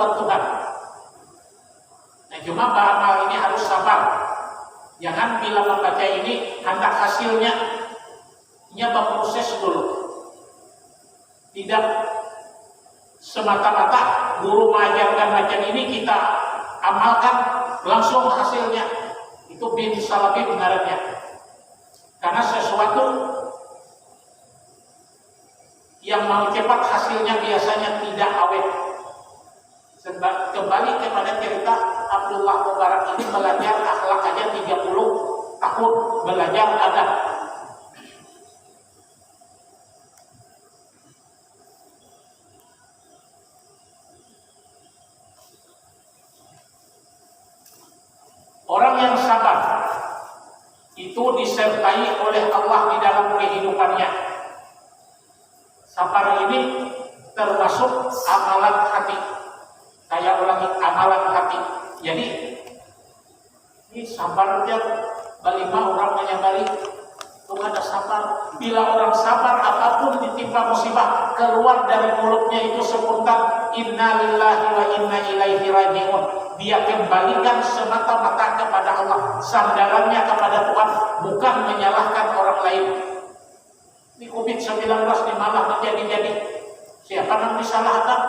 lawan Tuhan. Nah, cuma beramal ini harus sabar. Jangan bila membaca ini hendak hasilnya, berproses dulu. Tidak semata-mata guru mengajarkan macam ini kita amalkan langsung hasilnya. Itu bin salabi benarnya. Karena sesuatu yang mau cepat hasilnya biasanya tidak awet. Kembali kepada cerita Abdullah Mubarak ini belajar akhlak aja 30 tahun belajar adab. Orang yang sabar itu disertai oleh Allah di dalam kehidupannya. Sabar ini termasuk amalan hati. Saya ulangi, amalan hati. Jadi ini sabarnya balima orang menyabari itu ada sabar. Bila orang sabar apapun ditimpa musibah keluar dari mulutnya itu spontan innalillahi wa inna ilaihi raji'un. Dia kembalikan semata-mata kepada Allah, sandarannya kepada Tuhan, bukan menyalahkan orang lain. Ini COVID-19 ini malah menjadi-jadi. Siapa yang disalahkan?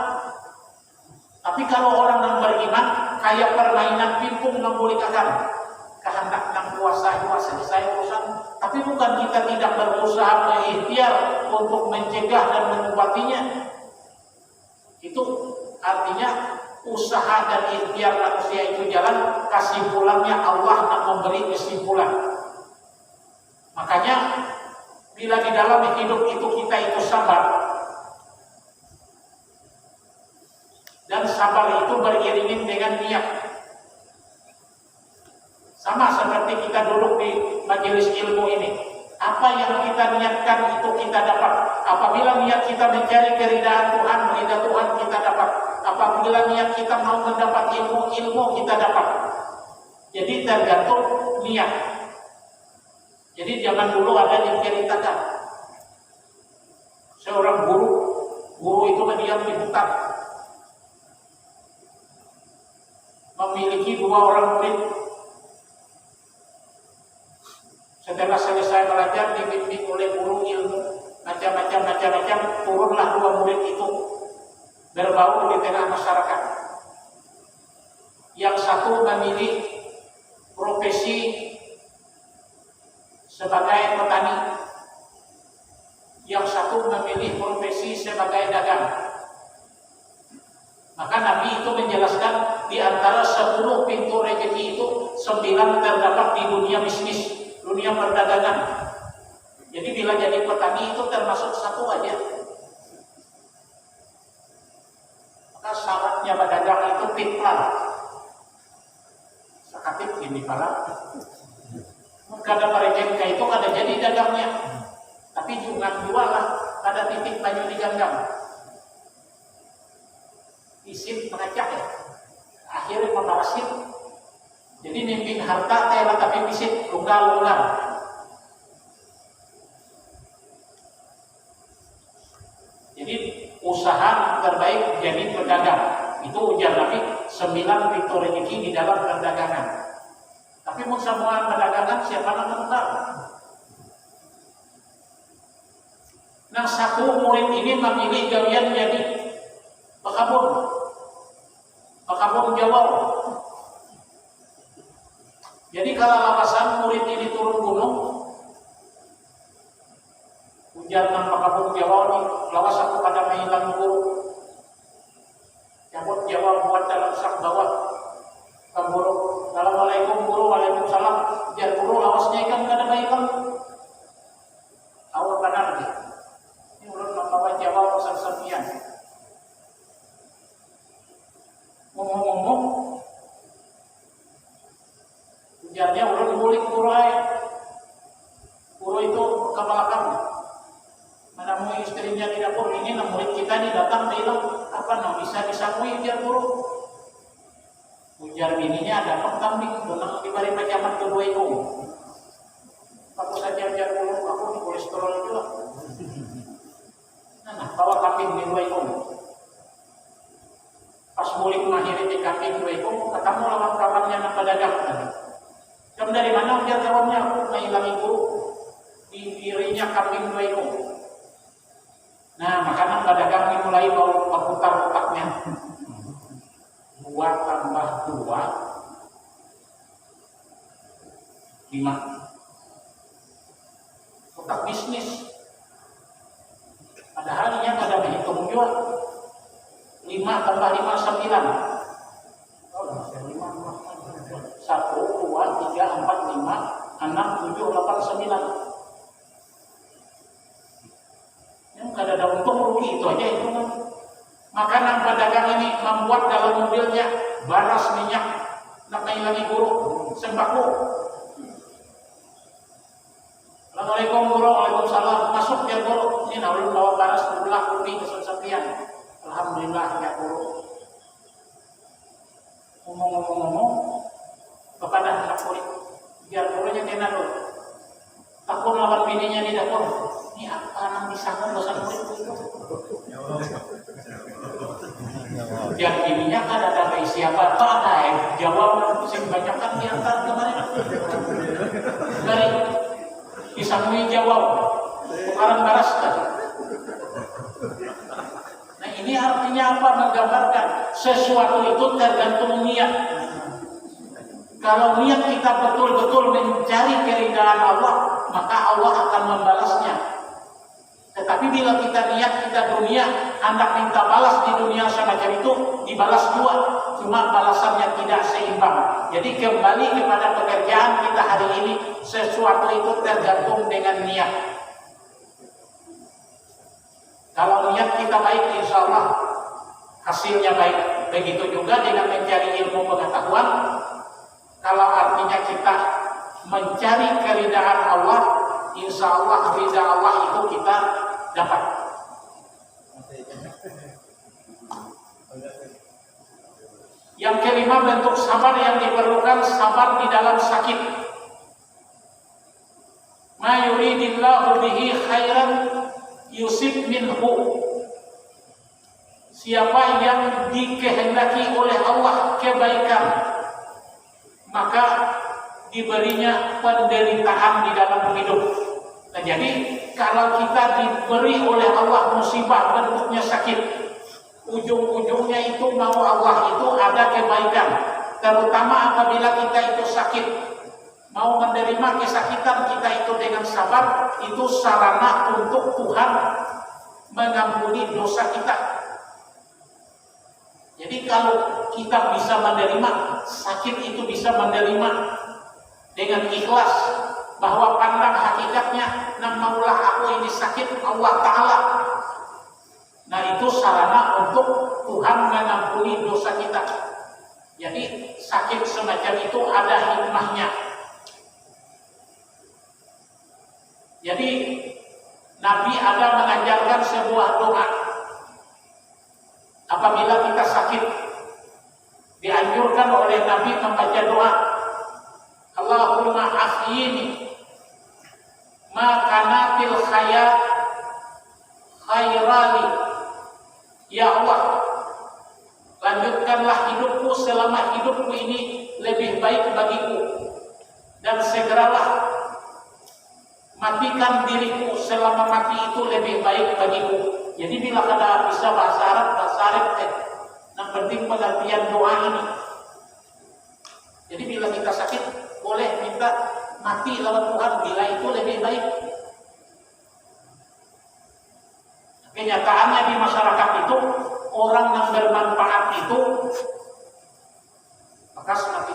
Tapi kalau orang yang beriman, kayak permainan pingpong yang boleh kakak, kehendak yang kuasa selesai urusan. Tapi bukan kita tidak berusaha berikhtiar untuk mencegah dan mengobatinya. Itu artinya usaha dan ikhtiar manusia itu jalan, kesimpulannya Allah yang memberi kesimpulan. Makanya bila di dalam hidup itu kita itu sabar, dan sabar itu beriringan dengan niat. Sama seperti kita duduk di majelis ilmu ini. Apa yang kita niatkan itu kita dapat. Apabila niat kita mencari keridhaan Tuhan, ridha Tuhan kita dapat. Apabila niat kita mau mendapat ilmu kita dapat. Jadi tergantung niat. Jadi zaman dulu ada yang ceritakan seorang guru itu mendiam di hutan, memiliki 2 orang murid. Setelah selesai belajar dibimbing oleh guru ilmu macam-macam, turunlah 2 murid itu berbaur di tengah masyarakat. Yang satu memilih profesi sebagai petani, yang satu memilih profesi sebagai dagang. Maka Nabi itu menjelaskan di antara 10 pintu rezeki itu 9 terdapat di dunia bisnis, dunia perdagangan. Jadi bila jadi petani itu termasuk 1 aja. Maka syaratnya berdagang itu fitnah. Sakatip ini pala. Kada mereka itu kada jadi dagangnya. Tapi juga jual lah, kada titik banyu diganggang. Isim mengacak ya. Akhirnya memarasit. Jadi nimpin harta tela tapi bisit lunggar-lunggar. Jadi usaha terbaik jadi pedagang. Itu ujar Nabi, 9 pintu rezeki di dalam perdagangan. Tapi mau semua perdagangan siapa yang menentukan? Nah, 1 murid ini memilih gawian jadi pakabun Jawa. Jadi kalau lawasan murid ini turun gunung, ujar nang pakabun Jawa ini, lawas aku pada menghilang guru. Cabut Jawa buat dalam sak bawah ke guru. Assalamualaikum guru, waalaikumsalam. Ujar guru, lawasnya ikan kada menghilang. Awal benar dia. Ini ulun membawa Jawa pesan sempian. Ngomong-ngomong, ujarnya ulun ngulik guru aja. Guru itu ke belakang menemui istrinya di dapur. Ini murid kita nih datang bilang apa nang bisa disangui, ujar guru. Ujar bininya ada kambing donang di bari pacaman kedua itu. Aku saja ujar guru, aku di kolesterol juga. Nah, bawa kambing di dua itu. Pas mulik kambing 2 ekor, ketemu lawan kawannya yang pedagang. Kamu dari mana? Dia jawabnya, aku menghilangi guru di dirinya kambing 2 ekor. Nah, makanya pedagang mulai bau berputar otaknya. 2 tambah 2 5. Otak bisnis. Padahal ini ada berhitung juga. 5 tambah 5 9. 1, 2, 3, 4, 5, 6, 7, 8, 9. Yang ada untung rugi itu aja itu. Makanan pedagang ini membuat dalam mobilnya baras minyak, nak lagi guru, sembako. Assalamualaikum guru, waalaikumsalam. Masuk ya guru. Ini nawarin bawa baras berulang kopi kesepian. Alhamdulillah ya guru. Ngomong-ngomong kepada anak murid, biar gurunya kena dulu. Takut lawan bininya di dapur. Ini apa nang disangka bosan murid itu? Biar bininya kan ada bayi siapa? Tak ada jawab sing banyak kan diantar kemarin. Dari disangui jawab, bukan baras kan? Nah ini artinya apa? Menggambarkan sesuatu itu tergantung niat. Kalau niat kita betul-betul mencari keridhaan Allah, maka Allah akan membalasnya. Tetapi bila kita niat kita dunia hendak minta balas di dunia semacam itu, dibalas dua, cuma balasannya tidak seimbang. Jadi kembali kepada pekerjaan kita hari ini, sesuatu itu tergantung dengan niat. Kalau niat kita baik, insya Allah hasilnya baik. Begitu juga dengan mencari ilmu pengetahuan. Kalau artinya kita mencari keridhaan Allah, insya Allah ridha Allah itu kita dapat. Yang kelima, bentuk sabar yang diperlukan, sabar di dalam sakit. Ma yuridillahu bihi khairan yusib minhu. Siapa yang dikehendaki oleh Allah kebaikan, maka diberinya penderitaan di dalam hidup. Nah, jadi kalau kita diberi oleh Allah musibah bentuknya sakit, ujung-ujungnya itu mau Allah itu ada kebaikan. Terutama apabila kita itu sakit, mau menerima kesakitan kita itu dengan sabar, itu sarana untuk Tuhan mengampuni dosa kita. Jadi kalau kita bisa menerima sakit itu, bisa menerima dengan ikhlas, bahwa pandang hakikatnya, nah maulah aku ini sakit Allah Ta'ala. Nah itu sarana untuk Tuhan mengampuni dosa kita. Jadi sakit semacam itu ada hikmahnya. Jadi Nabi ada mengajarkan sebuah doa. Apabila kita sakit, dianjurkan oleh Nabi membaca doa, Allahumma ahyini ma kanatil hayat khairali. Ya Allah, lanjutkanlah hidupku selama hidupku ini lebih baik bagiku, dan segeralah matikan diriku selama mati itu lebih baik bagiku. Jadi bila kada bisa bahasa Arab, yang penting pengertian doa ini. Jadi bila kita sakit, boleh minta mati lawan Tuhan bila itu lebih baik. Kenyataannya di masyarakat itu, orang yang bermanfaat itu bekas mati.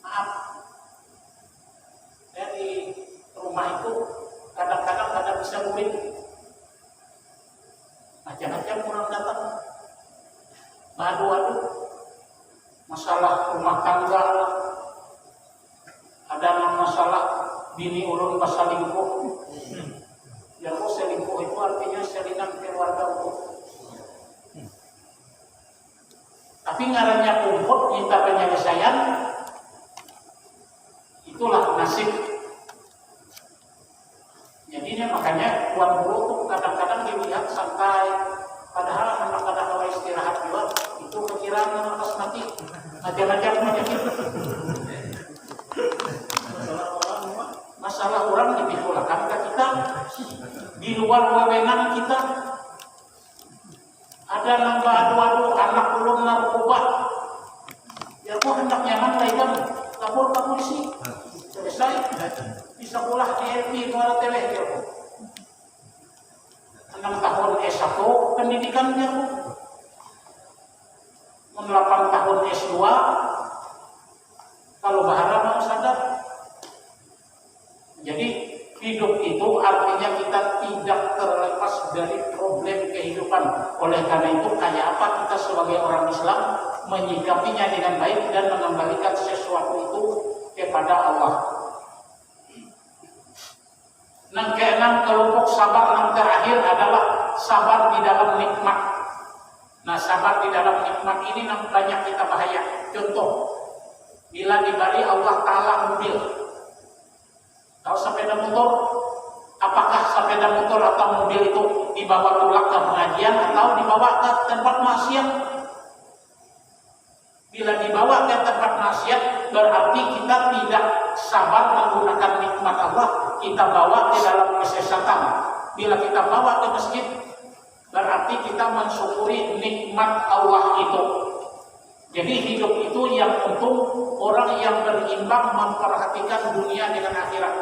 Maaf, saya di rumah itu kadang-kadang kada bisa murid, macam-macam orang datang, adu-adu masalah rumah tangga, ada masalah bini ulun pasalingkuh. Yang selingkuh itu artinya salinan keluarga utuh. Tapi ngarannya kumpul minta penyelesaian, itulah nasib. Jadinya makanya tuan guru tuh kadang-kadang dilihat santai, padahal anak-anak kalau istirahat ngajak masalah orang dipikulakan ke kita di luar wewenang kita. Ada nambah adu-adu anak belum narkoba, ya kok hendak nyaman laikan lapor ke polisi selesai di sekolah di muara teweh ya 6 tahun S1 pendidikannya 8 tahun S2 kalau bahara mau sadar. Jadi hidup itu artinya kita tidak terlepas dari problem kehidupan. Oleh karena itu kayak apa kita sebagai orang Islam menyikapinya dengan baik dan mengembalikan sesuatu itu kepada Allah. Yang keenam, kelompok sabar yang terakhir adalah sabar di dalam nikmat. Nah, sabar di dalam nikmat ini yang banyak kita bahaya. Contoh, bila diberi Allah Ta'ala mobil, kalau sepeda motor, apakah sepeda motor atau mobil itu dibawa pulang ke pengajian atau dibawa ke tempat maksiat? Bila dibawa ke tempat maksiat, berarti kita tidak sabar menggunakan nikmat Allah, kita bawa ke dalam kesesatan. Bila kita bawa ke masjid, berarti kita mensyukuri nikmat Allah itu. Jadi hidup itu yang untung orang yang berimbang memperhatikan dunia dengan akhirat.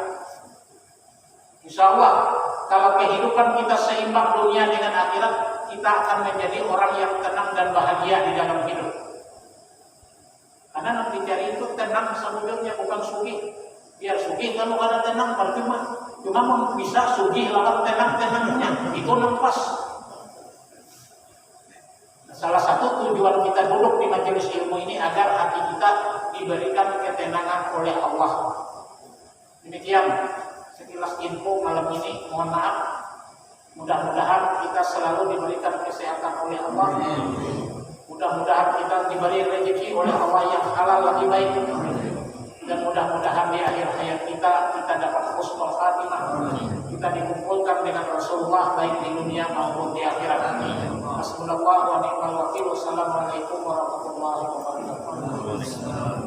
Insya Allah, kalau kehidupan kita seimbang dunia dengan akhirat, kita akan menjadi orang yang tenang dan bahagia di dalam hidup. Karena nanti cari itu tenang sebetulnya bukan sugih. Biar sugih kalau ada tenang percuma. Cuma bisa sugih lawan tenang-tenangnya, itu nafas. Salah satu tujuan kita duduk di majelis ilmu ini agar hati kita diberikan ketenangan oleh Allah. Demikian sekilas info malam ini. Mohon maaf. Mudah-mudahan kita selalu diberikan kesehatan oleh Allah. Mudah-mudahan kita diberi rezeki oleh Allah yang halal lagi baik. Dan mudah-mudahan di akhir hayat kita dapat husnul khatimah. Kita dikumpulkan dengan Rasulullah baik di dunia maupun di akhirat. Hasbunallahu wa ni'mal wakil. Wassalamualaikum warahmatullahi wabarakatuh.